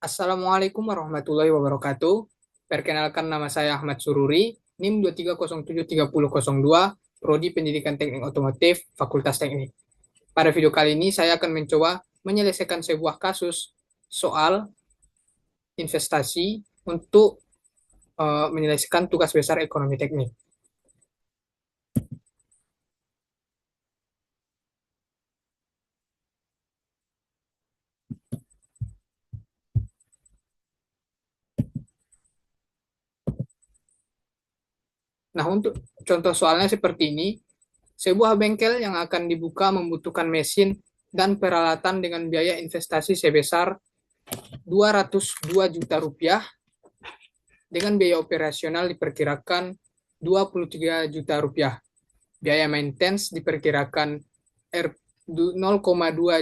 Assalamualaikum warahmatullahi wabarakatuh. Perkenalkan nama saya Ahmad Sururi, NIM 230730002, Prodi Pendidikan Teknik Otomotif, Fakultas Teknik. Pada video kali ini saya akan mencoba menyelesaikan sebuah kasus soal investasi untuk menyelesaikan tugas besar ekonomi teknik. Nah, untuk contoh soalnya seperti ini, sebuah bengkel yang akan dibuka membutuhkan mesin dan peralatan dengan biaya investasi sebesar 202 juta rupiah dengan biaya operasional diperkirakan 23 juta rupiah. Biaya maintenance diperkirakan 0,2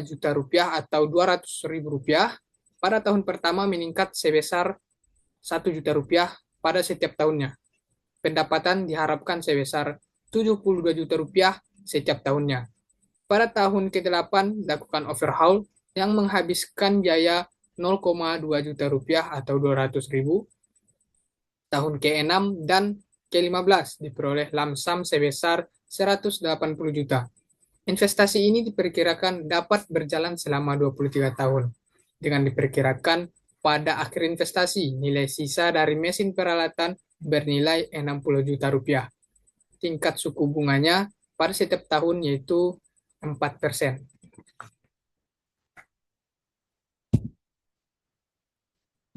juta rupiah atau 200 ribu rupiah. Pada tahun pertama meningkat sebesar 1 juta rupiah pada setiap tahunnya. Pendapatan diharapkan sebesar 72 juta rupiah setiap tahunnya. Pada tahun ke-8 lakukan overhaul yang menghabiskan biaya 0,2 juta rupiah atau 200 ribu. Tahun ke-6 dan ke-15 diperoleh lamsam sebesar 180 juta. Investasi ini diperkirakan dapat berjalan selama 23 tahun. Dengan diperkirakan pada akhir investasi, nilai sisa dari mesin peralatan bernilai 60 juta rupiah. Tingkat suku bunganya pada setiap tahun yaitu 4%.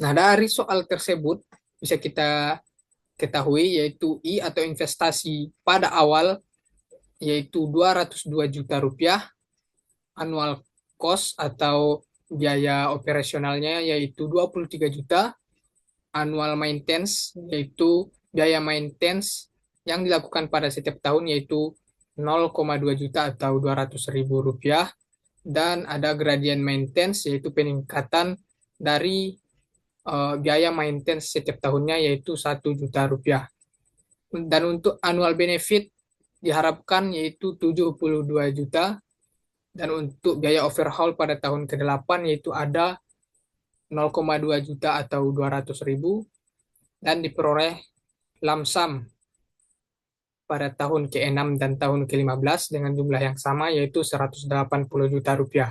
Nah, dari soal tersebut bisa kita ketahui yaitu I atau investasi pada awal yaitu 202 juta rupiah, annual cost atau biaya operasionalnya yaitu 23 juta, annual maintenance yaitu biaya maintenance yang dilakukan pada setiap tahun yaitu 0,2 juta atau 200 ribu rupiah, dan ada gradient maintenance yaitu peningkatan dari biaya maintenance setiap tahunnya yaitu 1 juta rupiah. Dan untuk annual benefit diharapkan yaitu 72 juta, dan untuk biaya overhaul pada tahun ke-8 yaitu ada 0,2 juta atau 200 ribu, dan diperoleh lamsam pada tahun ke-6 dan tahun ke-15 dengan jumlah yang sama yaitu 180 juta rupiah.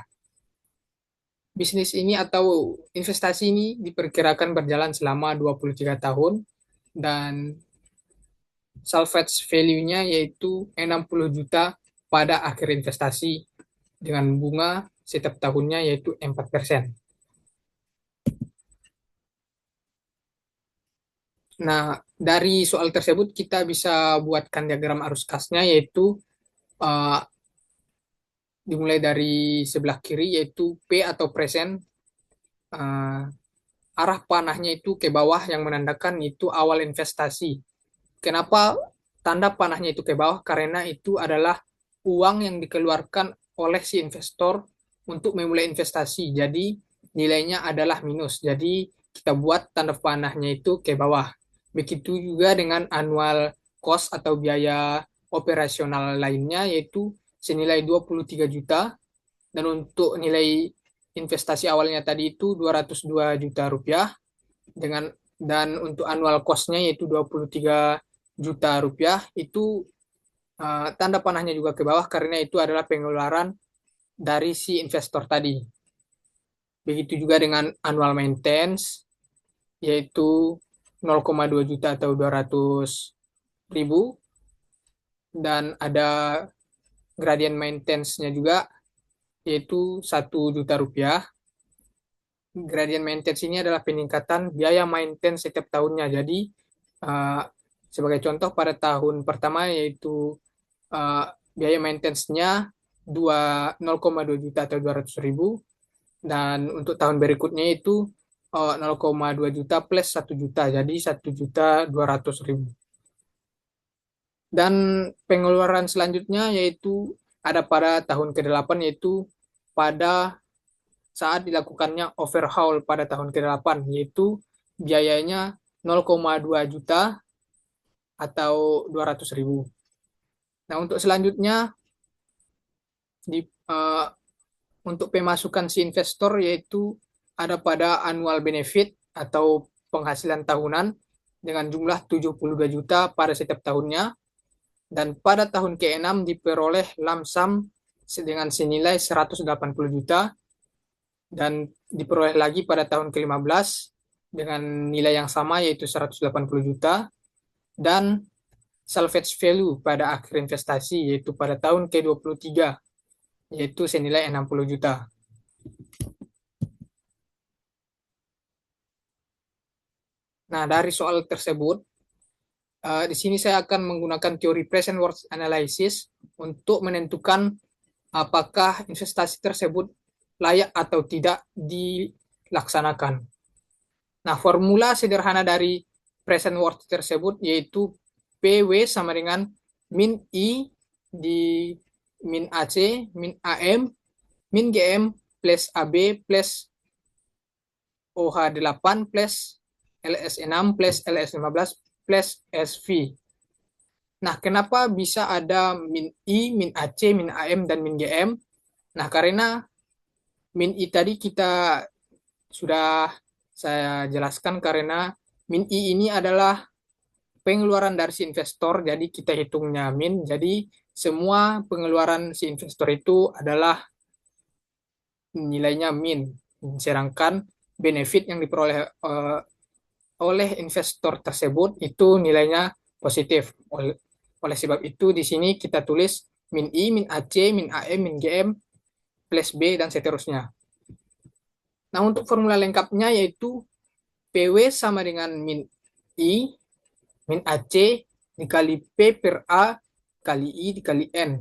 Bisnis ini atau investasi ini diperkirakan berjalan selama 23 tahun dan salvage value-nya yaitu 60 juta pada akhir investasi dengan bunga setiap tahunnya yaitu 4%. Nah, dari soal tersebut kita bisa buatkan diagram arus kasnya yaitu uh, dimulai dari sebelah kiri yaitu P atau present, uh, arah panahnya itu ke bawah yang menandakan itu awal investasi. Kenapa tanda panahnya itu ke bawah? Karena itu adalah uang yang dikeluarkan oleh si investor untuk memulai investasi. Jadi nilainya adalah minus. Jadi kita buat tanda panahnya itu ke bawah. Begitu juga dengan annual cost atau biaya operasional lainnya yaitu senilai 23 juta, dan untuk nilai investasi awalnya tadi itu 202 juta rupiah dengan, dan untuk annual cost-nya yaitu 23 juta rupiah itu tanda panahnya juga ke bawah karena itu adalah pengeluaran dari si investor tadi. Begitu juga dengan annual maintenance yaitu 0,2 juta atau 200 ribu, dan ada gradient maintenance-nya juga yaitu 1 juta rupiah. Gradient maintenance ini adalah peningkatan biaya maintenance setiap tahunnya. Jadi uh, sebagai contoh pada tahun pertama yaitu biaya maintenance-nya 0,2 juta atau 200 ribu, dan untuk tahun berikutnya itu 0,2 juta plus 1 juta, jadi 1 juta 200 ribu. Dan pengeluaran selanjutnya yaitu ada pada tahun ke-8 yaitu pada saat dilakukannya overhaul pada tahun ke-8 yaitu biayanya 0,2 juta atau 200 ribu. Nah, untuk selanjutnya di, uh, untuk pemasukan si investor yaitu ada pada annual benefit atau penghasilan tahunan dengan jumlah 72 juta pada setiap tahunnya. Dan pada tahun ke-6 diperoleh lump sum dengan senilai 180 juta dan diperoleh lagi pada tahun ke-15 dengan nilai yang sama yaitu 180 juta dan salvage value pada akhir investasi yaitu pada tahun ke-23 yaitu senilai 60 juta. Nah, dari soal tersebut, di sini saya akan menggunakan teori present worth analysis untuk menentukan apakah investasi tersebut layak atau tidak dilaksanakan. Nah, formula sederhana dari present worth tersebut yaitu PW sama dengan min I di min AC, min AM, min GM plus AB plus OH8 plus LS6 plus LS15 plus SV. Nah, kenapa bisa ada min I, min AC, min AM, dan min GM? Nah, karena min I tadi kita sudah saya jelaskan karena min I ini adalah pengeluaran dari si investor, jadi kita hitungnya min. Jadi semua pengeluaran si investor itu adalah nilainya min. Sedangkan benefit yang diperoleh oleh investor tersebut itu nilainya positif. Oleh sebab itu di sini kita tulis min I, min AC, min AM, min GM, plus B, dan seterusnya. Nah, untuk formula lengkapnya yaitu PW sama dengan min I, min AC, dikali P per A, kali I, dikali N.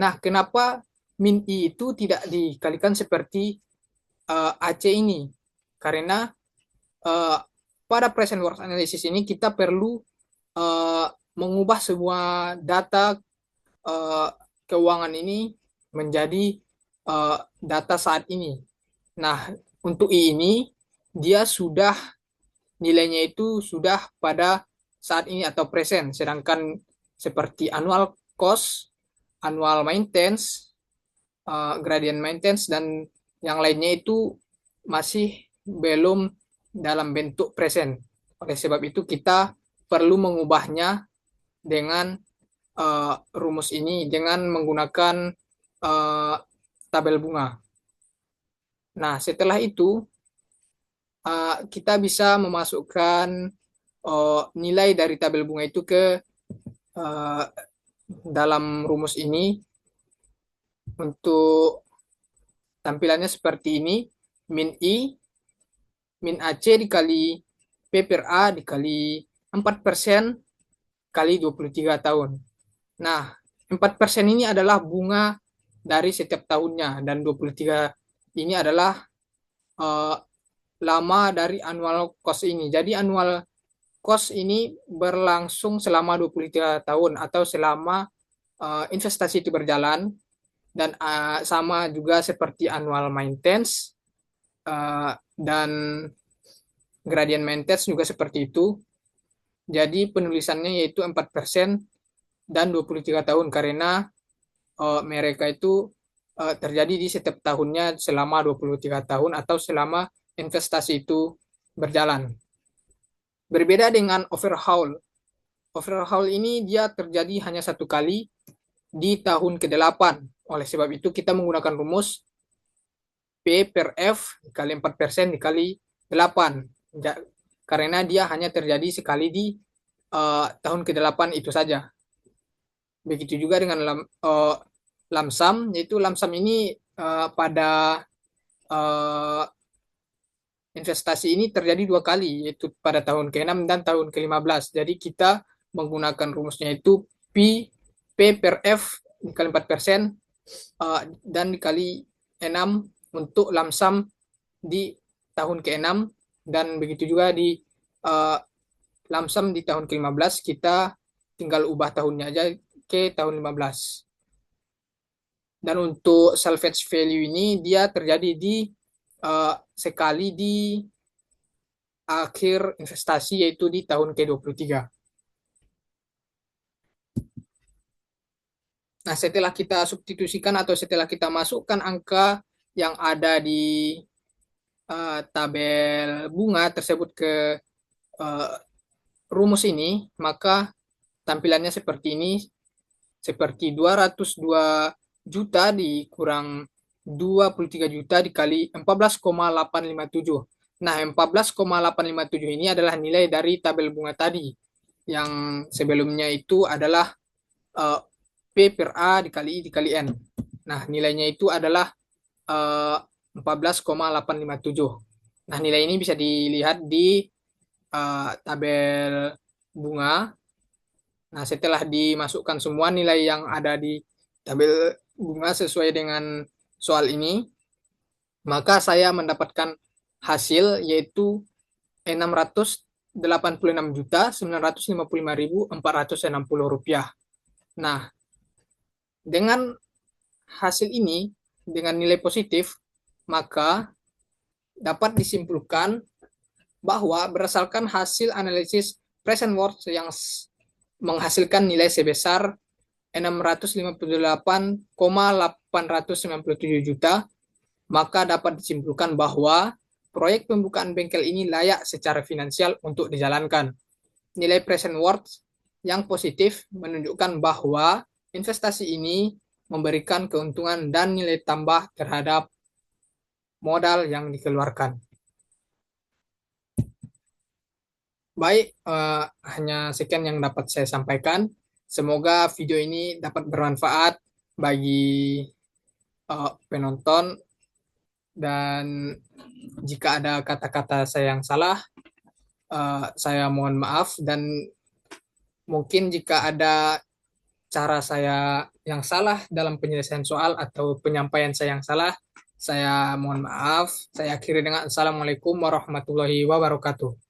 Nah, kenapa min I itu tidak dikalikan seperti AC ini? Karena pada present worth analysis ini kita perlu mengubah sebuah data uh, keuangan ini menjadi data saat ini. Nah, untuk I ini dia sudah nilainya itu sudah pada saat ini atau present, sedangkan seperti annual cost, annual maintenance, gradient maintenance dan yang lainnya itu masih belum dalam bentuk present. Oleh sebab itu kita perlu mengubahnya dengan rumus ini dengan menggunakan tabel bunga. Nah, setelah itu kita bisa memasukkan nilai dari tabel bunga itu ke uh, dalam rumus ini. Untuk tampilannya seperti ini, min I, min AC dikali P per A dikali 4% kali 23 tahun. Nah, 4% ini adalah bunga dari setiap tahunnya dan 23 ini adalah uh, lama dari annual cost ini. Jadi annual cost ini berlangsung selama 23 tahun atau selama investasi itu berjalan dan sama juga seperti annual maintenance dan gradient maintenance juga seperti itu. Jadi penulisannya yaitu 4% dan 23 tahun karena mereka itu terjadi di setiap tahunnya selama 23 tahun atau selama investasi itu berjalan. Berbeda dengan overhaul. Overhaul ini dia terjadi hanya satu kali di tahun ke-8. Oleh sebab itu kita menggunakan rumus P per F dikali 4% dikali 8. Karena dia hanya terjadi sekali di tahun ke-8 itu saja. Begitu juga dengan lamsam, yaitu lamsam ini pada uh, investasi ini terjadi dua kali, yaitu pada tahun ke-6 dan tahun ke-15. Jadi kita menggunakan rumusnya itu P per F dikali 4% dan dikali 6 untuk lamsam di tahun ke-6 dan begitu juga di lamsam di tahun ke-15 kita tinggal ubah tahunnya aja ke tahun 15. Dan untuk salvage value ini dia terjadi di sekali di akhir investasi yaitu di tahun ke-23. Nah, setelah kita substitusikan atau setelah kita masukkan angka yang ada di tabel bunga tersebut ke eh, rumus ini, maka tampilannya seperti ini, seperti 202 juta dikurang 23 juta dikali 14,857. Nah, 14,857 ini adalah nilai dari tabel bunga tadi. Yang sebelumnya itu adalah eh, P per A dikali I dikali N. Nah, nilainya itu adalah 14,857. Nah, nilai ini bisa dilihat di tabel bunga. Nah, setelah dimasukkan semua nilai yang ada di tabel bunga sesuai dengan soal ini, maka saya mendapatkan hasil yaitu 686.955.460 rupiah. Nah, dengan hasil ini, dengan nilai positif, maka dapat disimpulkan bahwa berdasarkan hasil analisis present worth yang menghasilkan nilai sebesar 658,897 juta, maka dapat disimpulkan bahwa proyek pembukaan bengkel ini layak secara finansial untuk dijalankan. Nilai present worth yang positif menunjukkan bahwa investasi ini memberikan keuntungan dan nilai tambah terhadap modal yang dikeluarkan. Baik, hanya sekian yang dapat saya sampaikan. Semoga video ini dapat bermanfaat bagi penonton, dan jika ada kata-kata saya yang salah, saya mohon maaf, dan mungkin jika ada cara saya yang salah dalam penyelesaian soal atau penyampaian saya yang salah, saya mohon maaf. Saya akhiri dengan Assalamualaikum warahmatullahi wabarakatuh.